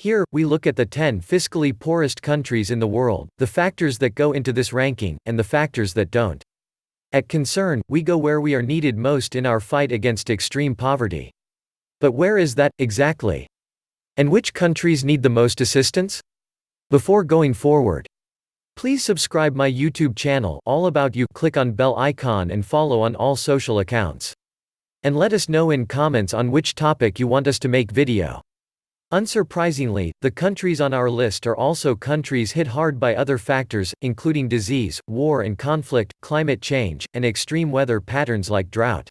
Here, we look at the 10 fiscally poorest countries in the world, the factors that go into this ranking, and the factors that don't. At Concern, we go where we are needed most in our fight against extreme poverty. But where is that, exactly? And which countries need the most assistance? Before going forward, please subscribe my YouTube channel, All About You, click on bell icon and follow on all social accounts. And let us know in comments on which topic you want us to make video. Unsurprisingly, the countries on our list are also countries hit hard by other factors, including disease, war and conflict, climate change, and extreme weather patterns like drought.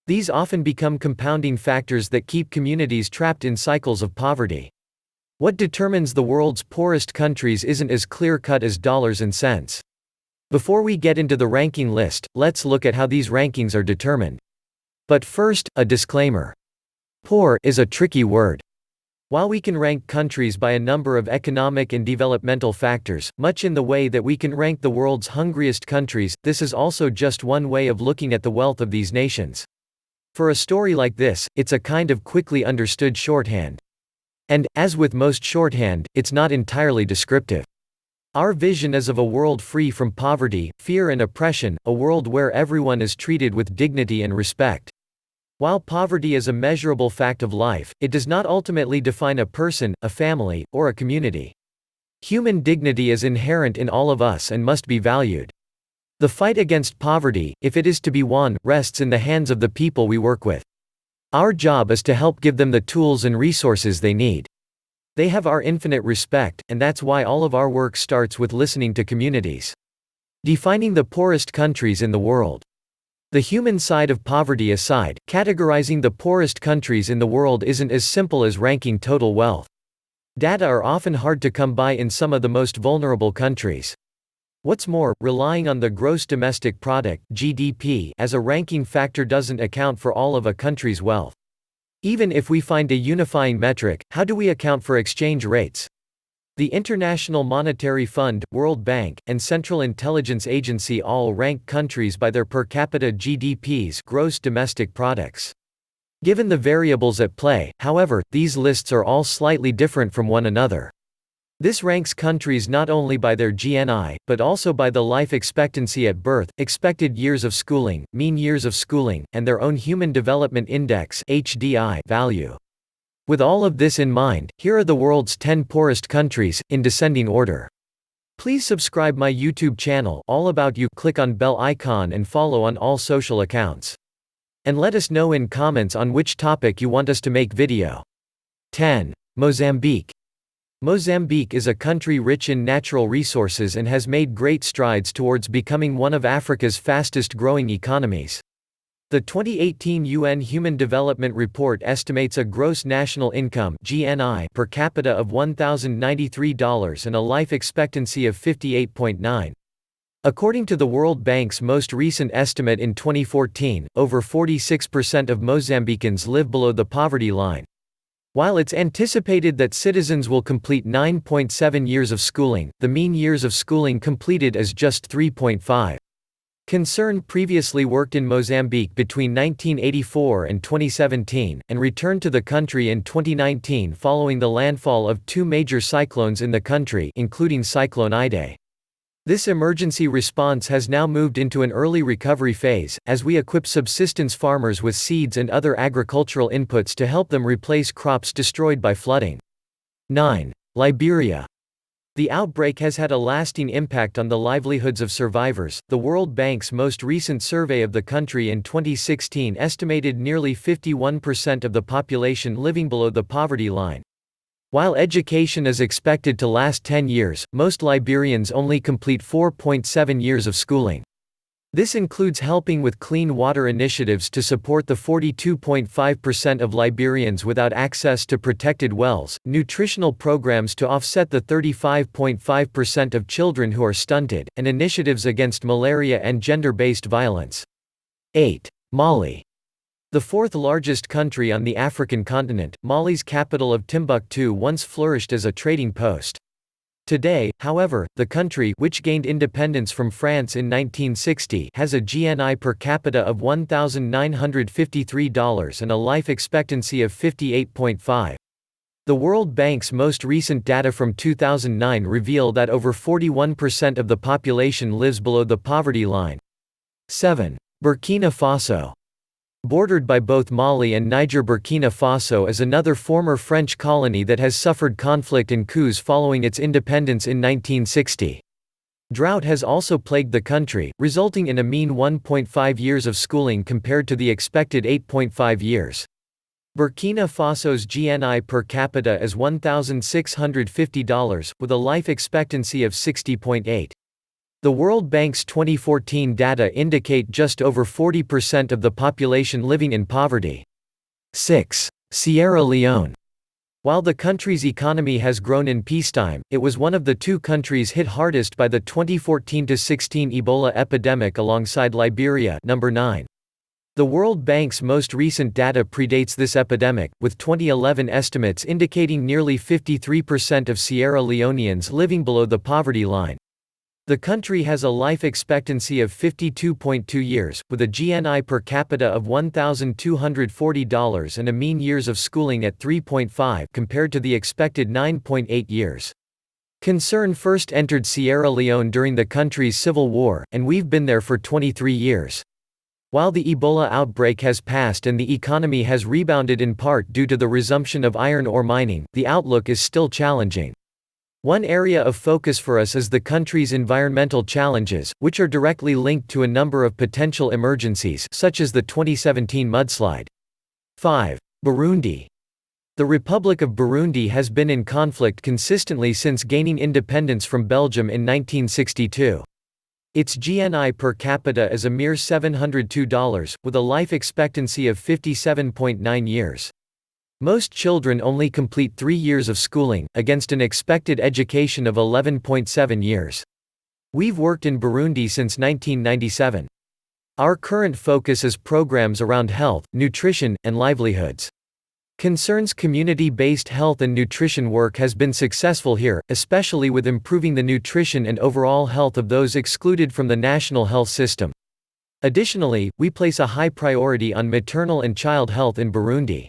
These often become compounding factors that keep communities trapped in cycles of poverty. What determines the world's poorest countries isn't as clear-cut as dollars and cents. Before we get into the ranking list, let's look at how these rankings are determined. But first, a disclaimer. Poor is a tricky word. While we can rank countries by a number of economic and developmental factors, much in the way that we can rank the world's hungriest countries, this is also just one way of looking at the wealth of these nations. For a story like this, it's a kind of quickly understood shorthand. And, as with most shorthand, it's not entirely descriptive. Our vision is of a world free from poverty, fear and oppression, a world where everyone is treated with dignity and respect. While poverty is a measurable fact of life, it does not ultimately define a person, a family, or a community. Human dignity is inherent in all of us and must be valued. The fight against poverty, if it is to be won, rests in the hands of the people we work with. Our job is to help give them the tools and resources they need. They have our infinite respect, and that's why all of our work starts with listening to communities. Defining the poorest countries in the world. The human side of poverty aside, categorizing the poorest countries in the world isn't as simple as ranking total wealth. Data are often hard to come by in some of the most vulnerable countries. What's more, relying on the gross domestic product (GDP) as a ranking factor doesn't account for all of a country's wealth. Even if we find a unifying metric, how do we account for exchange rates? The International Monetary Fund, World Bank, and Central Intelligence Agency all rank countries by their per capita GDPs, gross domestic products. Given the variables at play, however, these lists are all slightly different from one another. This ranks countries not only by their GNI, but also by the life expectancy at birth, expected years of schooling, mean years of schooling, and their own Human Development Index (HDI) value. With all of this in mind, here are the world's 10 poorest countries, in descending order. Please subscribe my YouTube channel, All About You, click on bell icon and follow on all social accounts. And let us know in comments on which topic you want us to make video. 10. Mozambique. Mozambique is a country rich in natural resources and has made great strides towards becoming one of Africa's fastest growing economies. The 2018 UN Human Development Report estimates a gross national income (GNI) per capita of $1,093 and a life expectancy of 58.9. According to the World Bank's most recent estimate in 2014, over 46% of Mozambicans live below the poverty line. While it's anticipated that citizens will complete 9.7 years of schooling, the mean years of schooling completed is just 3.5. Concern previously worked in Mozambique between 1984 and 2017, and returned to the country in 2019 following the landfall of two major cyclones in the country, including Cyclone Idai. This emergency response has now moved into an early recovery phase, as we equip subsistence farmers with seeds and other agricultural inputs to help them replace crops destroyed by flooding. 9. Liberia. The outbreak has had a lasting impact on the livelihoods of survivors. The World Bank's most recent survey of the country in 2016 estimated nearly 51% of the population living below the poverty line. While education is expected to last 10 years, most Liberians only complete 4.7 years of schooling. This includes helping with clean water initiatives to support the 42.5% of Liberians without access to protected wells, nutritional programs to offset the 35.5% of children who are stunted, and initiatives against malaria and gender-based violence. 8. Mali. The fourth largest country on the African continent, Mali's capital of Timbuktu once flourished as a trading post. Today, however, the country, which gained independence from France in 1960, has a GNI per capita of $1,953 and a life expectancy of 58.5. The World Bank's most recent data from 2009 reveal that over 41% of the population lives below the poverty line. 7. Burkina Faso. Bordered by both Mali and Niger, Burkina Faso is another former French colony that has suffered conflict and coups following its independence in 1960. Drought has also plagued the country, resulting in a mean 1.5 years of schooling compared to the expected 8.5 years. Burkina Faso's GNI per capita is $1,650, with a life expectancy of 60.8. The World Bank's 2014 data indicate just over 40% of the population living in poverty. 6. Sierra Leone. While the country's economy has grown in peacetime, it was one of the two countries hit hardest by the 2014-16 Ebola epidemic alongside Liberia, number 9. The World Bank's most recent data predates this epidemic, with 2011 estimates indicating nearly 53% of Sierra Leoneans living below the poverty line. The country has a life expectancy of 52.2 years, with a GNI per capita of $1,240 and a mean years of schooling at 3.5 compared to the expected 9.8 years. Concern first entered Sierra Leone during the country's civil war, and we've been there for 23 years. While the Ebola outbreak has passed and the economy has rebounded in part due to the resumption of iron ore mining, the outlook is still challenging. One area of focus for us is the country's environmental challenges, which are directly linked to a number of potential emergencies, such as the 2017 mudslide. 5. Burundi. The Republic of Burundi has been in conflict consistently since gaining independence from Belgium in 1962. Its GNI per capita is a mere $702, with a life expectancy of 57.9 years. Most children only complete 3 years of schooling, against an expected education of 11.7 years. We've worked in Burundi since 1997. Our current focus is programs around health, nutrition, and livelihoods. Concerns community-based health and nutrition work has been successful here, especially with improving the nutrition and overall health of those excluded from the national health system. Additionally, we place a high priority on maternal and child health in Burundi.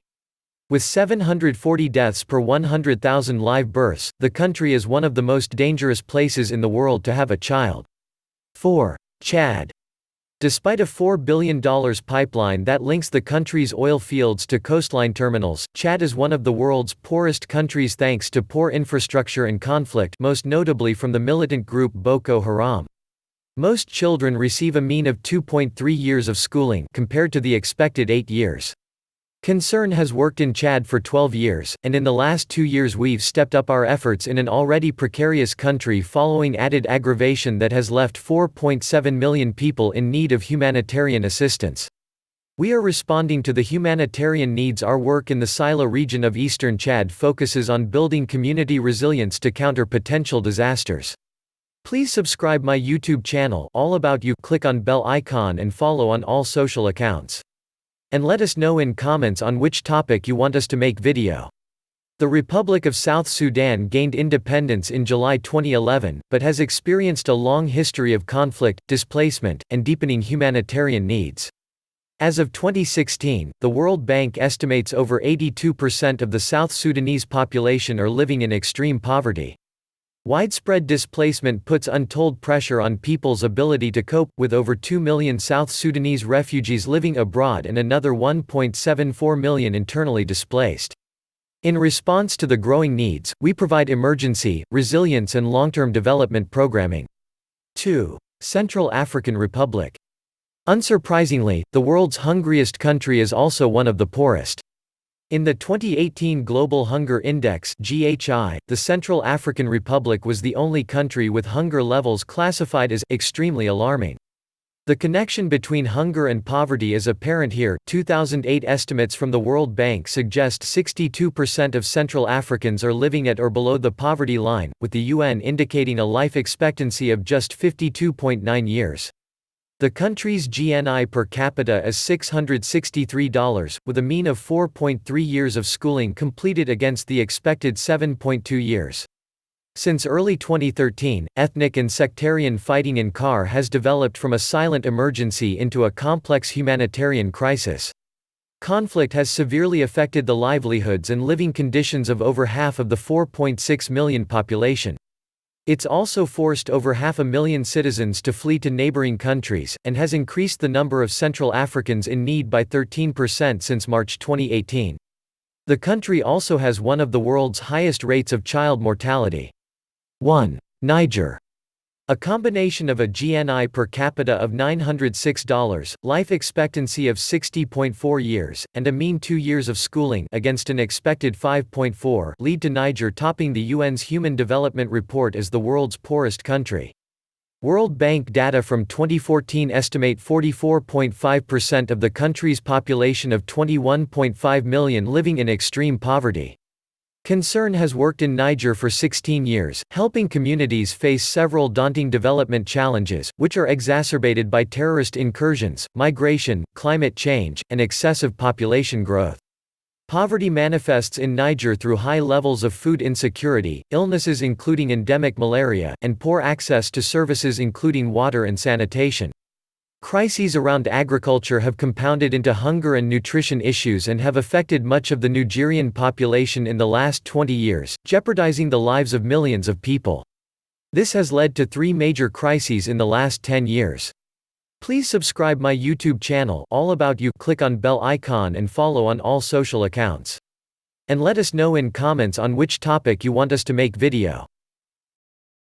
With 740 deaths per 100,000 live births, the country is one of the most dangerous places in the world to have a child. 4. Chad. Despite a $4 billion pipeline that links the country's oil fields to coastline terminals, Chad is one of the world's poorest countries thanks to poor infrastructure and conflict, most notably from the militant group Boko Haram. Most children receive a mean of 2.3 years of schooling, compared to the expected 8 years. Concern has worked in Chad for 12 years, and in the last 2 years we've stepped up our efforts in an already precarious country following added aggravation that has left 4.7 million people in need of humanitarian assistance. We are responding to the humanitarian needs. Our work in the Sila region of eastern Chad focuses on building community resilience to counter potential disasters. Please subscribe my YouTube channel, All About You, click on bell icon and follow on all social accounts. And let us know in comments on which topic you want us to make video. The Republic of South Sudan gained independence in July 2011, but has experienced a long history of conflict, displacement, and deepening humanitarian needs. As of 2016, the World Bank estimates over 82% of the South Sudanese population are living in extreme poverty. Widespread displacement puts untold pressure on people's ability to cope, with over 2 million South Sudanese refugees living abroad and another 1.74 million internally displaced. In response to the growing needs, we provide emergency, resilience and long-term development programming. 2. Central African Republic. Unsurprisingly, the world's hungriest country is also one of the poorest. In the 2018 Global Hunger Index (GHI), the Central African Republic was the only country with hunger levels classified as extremely alarming. The connection between hunger and poverty is apparent here. 2008 estimates from the World Bank suggest 62% of Central Africans are living at or below the poverty line, with the UN indicating a life expectancy of just 52.9 years. The country's GNI per capita is $663, with a mean of 4.3 years of schooling completed against the expected 7.2 years. Since early 2013, ethnic and sectarian fighting in CAR has developed from a silent emergency into a complex humanitarian crisis. Conflict has severely affected the livelihoods and living conditions of over half of the 4.6 million population. It's also forced over 500,000 citizens to flee to neighboring countries, and has increased the number of Central Africans in need by 13% since March 2018. The country also has one of the world's highest rates of child mortality. 1. Niger. A combination of a GNI per capita of $906, life expectancy of 60.4 years, and a mean 2 years of schooling against an expected 5.4 lead to Niger topping the UN's Human Development Report as the world's poorest country. World Bank data from 2014 estimate 44.5% of the country's population of 21.5 million living in extreme poverty. Concern has worked in Niger for 16 years, helping communities face several daunting development challenges, which are exacerbated by terrorist incursions, migration, climate change, and excessive population growth. Poverty manifests in Niger through high levels of food insecurity, illnesses including endemic malaria, and poor access to services including water and sanitation. Crises around agriculture have compounded into hunger and nutrition issues and have affected much of the Nigerian population in the last 20 years, jeopardizing the lives of millions of people. This has led to 3 major crises in the last 10 years. Please subscribe my YouTube channel, All About You, click on bell icon and follow on all social accounts. And let us know in comments on which topic you want us to make video.